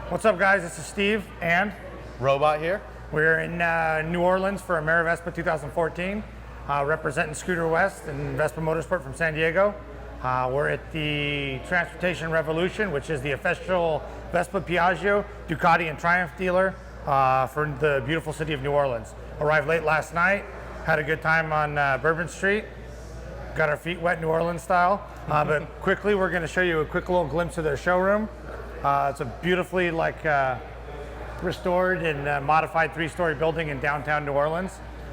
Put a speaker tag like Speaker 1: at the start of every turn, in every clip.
Speaker 1: What's up, guys? This is Steve and
Speaker 2: Robot here.
Speaker 1: we're in New Orleans for Vespa 2014, representing Scooter West and Vespa Motorsport from San Diego. We're at the Transportation Revolution, which is the official Vespa, Piaggio, Ducati, and Triumph dealer for the beautiful city of New Orleans. Arrived late last night, had a good time on Bourbon Street, got our feet wet New Orleans style. But quickly, we're going to show you a quick little glimpse of their showroom. It's a beautifully restored and modified 3-story building in downtown New Orleans.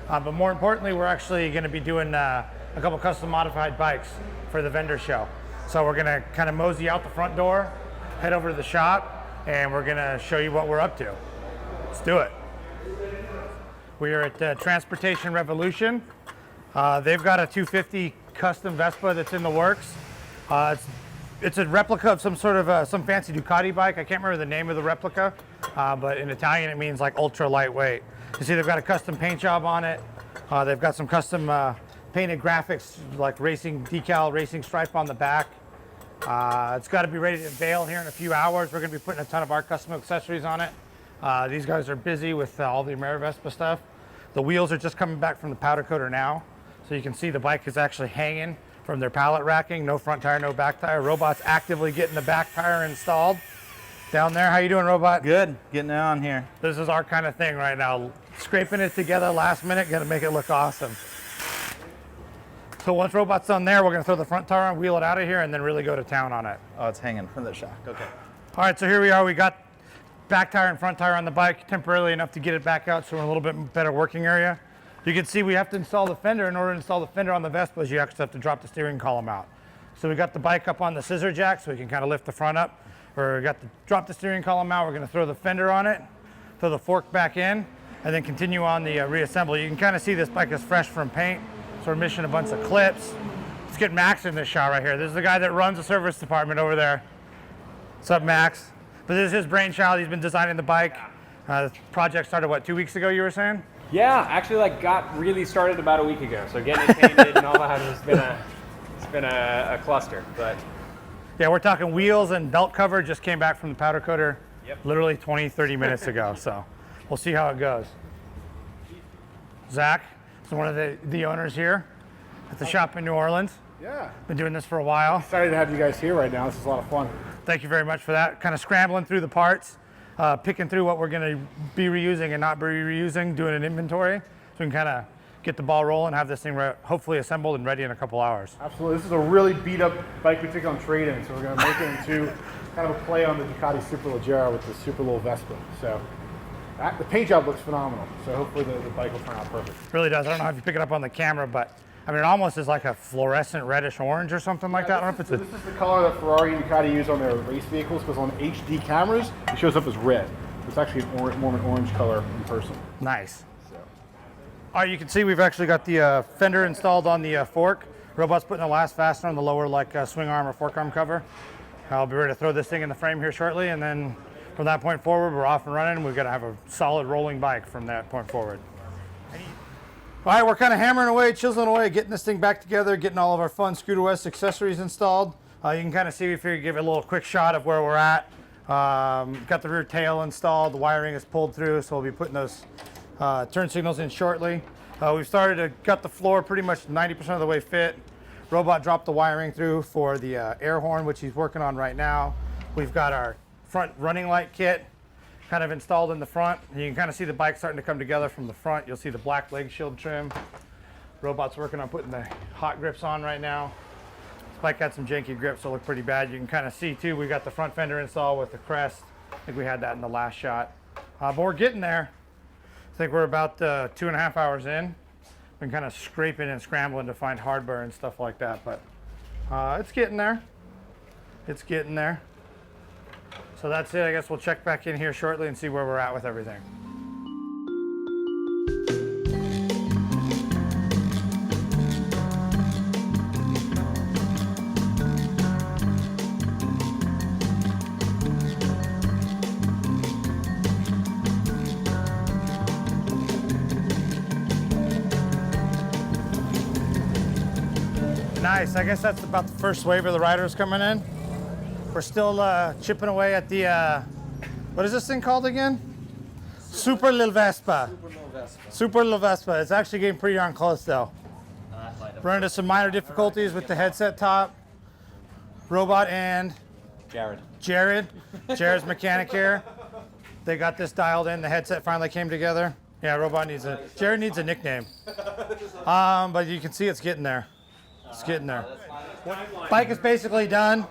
Speaker 1: But more importantly, we're actually going to be doing a couple custom modified bikes for the vendor show. So we're going to kind of mosey out the front door, head over to the shop, and we're going to show you what we're up to. Let's do it. We are at Transportation Revolution. They've got a 250 custom Vespa that's in the works. It's a replica of some sort of some fancy Ducati bike. I can't remember the name of the replica, but in Italian it means like ultra lightweight. You see they've got a custom paint job on it. They've got some custom painted graphics like racing decal, racing stripe on the back. It's got to be ready to unveil here in a few hours. We're going to be putting a ton of our custom accessories on it. These guys are busy with all the Vespa stuff. The wheels are just coming back from the powder coater now. So you can see the bike is actually hanging from their pallet racking. No front tire, no back tire. Robot's actively getting the back tire installed down there. How you doing, Robot?
Speaker 2: Good, getting it on here.
Speaker 1: This is our kind of thing right now. Scraping it together last minute, gonna make it look awesome. So once Robot's done there, we're gonna throw the front tire on, wheel it out of here, and then really go to town on it.
Speaker 2: Oh, it's hanging from the shock, okay.
Speaker 1: All right, so here we are. We got back tire and front tire on the bike temporarily enough to get it back out so we're in a little bit better working area. You can see we have to install the fender. In order to install the fender on the Vespas, you actually have to drop the steering column out. So we got the bike up on the scissor jack so we can kind of lift the front up. Or we got to drop the steering column out. We're going to throw the fender on it, throw the fork back in, and then continue on the reassembly. You can kind of see this bike is fresh from paint. So we're missing a bunch of clips. Let's get Max in this shot right here. This is the guy that runs the service department over there. What's up, Max? But this is his brainchild. He's been designing the bike. The project started, what, 2 weeks ago, you were saying?
Speaker 3: Yeah, actually got really started about a week ago. So getting it painted and all that has been a cluster. But
Speaker 1: yeah, we're talking wheels and belt cover. Just came back from the powder coater literally 20, 30 minutes ago. So we'll see how it goes. Zach is one of the owners here at the shop in New Orleans.
Speaker 4: Yeah.
Speaker 1: Been doing this for a while.
Speaker 4: Excited to have you guys here right now. This is a lot of fun.
Speaker 1: Thank you very much for that. Kind of scrambling through the parts. Picking through what we're going to be reusing and not be reusing, doing an inventory, so we can kind of get the ball rolling, have this thing hopefully assembled and ready in a couple hours.
Speaker 4: Absolutely. This is a really beat up bike we took on trade-in, so we're going to make it into kind of a play on the Ducati Superleggera with the Superlilvespa. So the paint job looks phenomenal, so hopefully the bike will turn out perfect.
Speaker 1: It really does. I don't know if you pick it up on the camera, but I mean, it almost is like a fluorescent reddish orange or something like that. I don't know if it's
Speaker 4: this is the color that Ferrari and Ducati use on their race vehicles, because on HD cameras, it shows up as red. It's actually more of an orange color in person.
Speaker 1: Nice. So. All right, you can see we've actually got the fender installed on the fork. Robot's putting the last fastener on the lower swing arm or fork arm cover. I'll be ready to throw this thing in the frame here shortly, and then from that point forward, we're off and running. We've got to have a solid rolling bike from that point forward. All right, we're kind of hammering away, chiseling away, getting this thing back together, getting all of our fun Scooter West accessories installed. You can kind of see, if you give it a little quick shot of where we're at. Got the rear tail installed, the wiring is pulled through, so we'll be putting those turn signals in shortly. We've started to gut the floor pretty much 90% of the way fit. Robot dropped the wiring through for the air horn, which he's working on right now. We've got our front running light kit kind of installed in the front. You can kind of see the bike starting to come together from the front. You'll see the black leg shield trim. Robot's working on putting the hot grips on right now. This bike had some janky grips, so it looked pretty bad. You can kind of see too, we got the front fender installed with the crest. I think we had that in the last shot. But we're getting there. I think we're about 2.5 hours in. Been kind of scraping and scrambling to find hardware and stuff like that, but it's getting there. It's getting there. So that's it. I guess we'll check back in here shortly and see where we're at with everything. Nice. I guess that's about the first wave of the riders coming in. We're still chipping away at the What is this thing called again? Superlilvespa. Superlilvespa. It's actually getting pretty darn close though. Run into some minor difficulties with the headset top. Robot and Jared. Jared's mechanic here. They got this dialed in. The headset finally came together. Yeah, Robot needs a. Jared needs a nickname. But you can see it's getting there. It's getting there. Bike is basically done.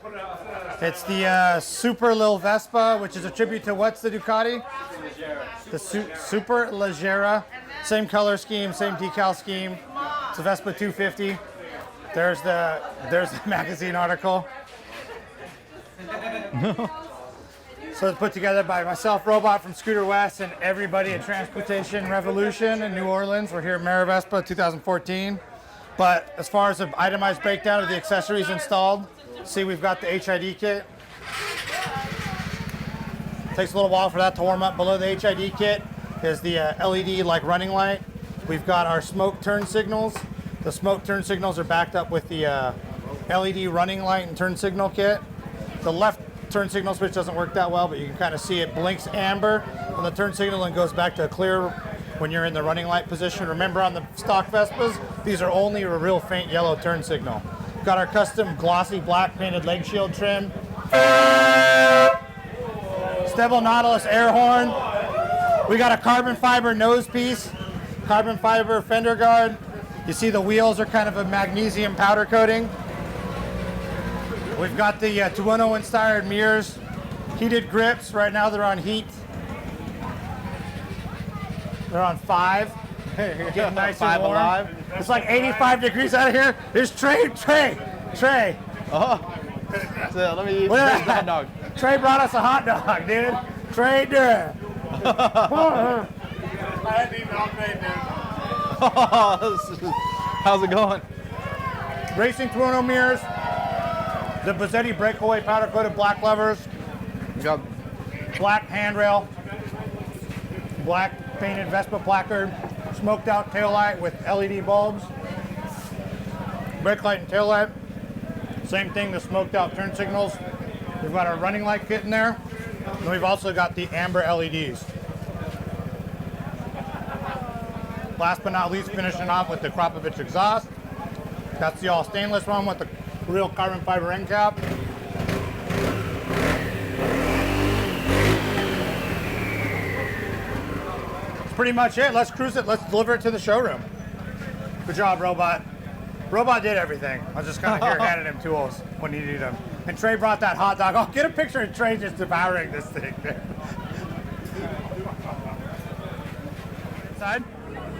Speaker 1: It's the Superlilvespa, which is a tribute to what's the Ducati? The Superleggera. Same color scheme, same decal scheme. It's a Vespa 250. There's the magazine article. So it's put together by myself, Robot from Scooter West, and everybody at Transportation Revolution in New Orleans. We're here at Vespa 2014. But as far as the itemized breakdown of the accessories installed, see we've got the HID kit. Takes a little while for that to warm up. Below the HID kit is the LED like running light. We've got our smoke turn signals. The smoke turn signals are backed up with the LED running light and turn signal kit. The left turn signal switch doesn't work that well, but you can kind of see it blinks amber on the turn signal and goes back to clear when you're in the running light position. Remember on the stock Vespas, these are only a real faint yellow turn signal. Got our custom glossy black painted leg shield trim. Stebble Nautilus air horn. We got a carbon fiber nose piece, carbon fiber fender guard. You see the wheels are kind of a magnesium powder coating. We've got the Tuono inspired mirrors, heated grips. Right now they're on heat. They're on 5. Getting nice
Speaker 2: 5
Speaker 1: and warm.
Speaker 2: alive.
Speaker 1: It's like 85 degrees out of here. There's Trey.
Speaker 2: Oh. So let me eat
Speaker 1: Look at
Speaker 2: this
Speaker 1: that.
Speaker 2: hot dog.
Speaker 1: Trey brought us a hot dog, dude. Trey, do it.
Speaker 4: I hadn't eaten all day, dude.
Speaker 2: How's it going?
Speaker 1: Racing Tuono mirrors. The Bozzetti breakaway powder coated black levers.
Speaker 2: You got
Speaker 1: Black handrail. Black painted Vespa placard. Smoked out taillight with LED bulbs. Brake light and taillight. Same thing, the smoked out turn signals. We've got our running light kit in there. And we've also got the amber LEDs. Last but not least, finishing off with the Kropovich exhaust. That's the all stainless one with the real carbon fiber end cap. That's pretty much it. Let's cruise it. Let's deliver it to the showroom. Good job, Robot. Robot did everything. I was just kind of here handing him tools when he needed them. And Trey brought that hot dog. Oh, get a picture of Trey just devouring this thing. Inside?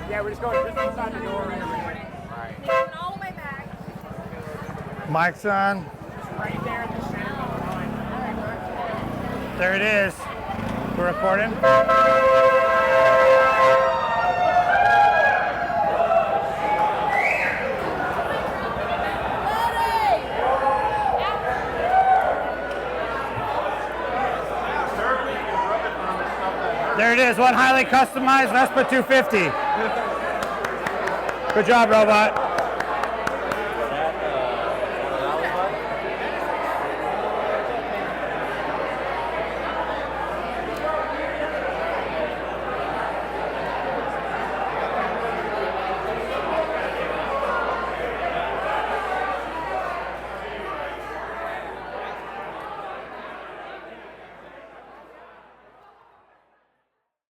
Speaker 3: Yeah, we're just going just inside the door and everything.
Speaker 5: Taking all the way back.
Speaker 1: Mic's on.
Speaker 3: Right there at the center of the line.
Speaker 1: There it is. We're recording. There it is, one highly customized Vespa 250. Good job, Robot.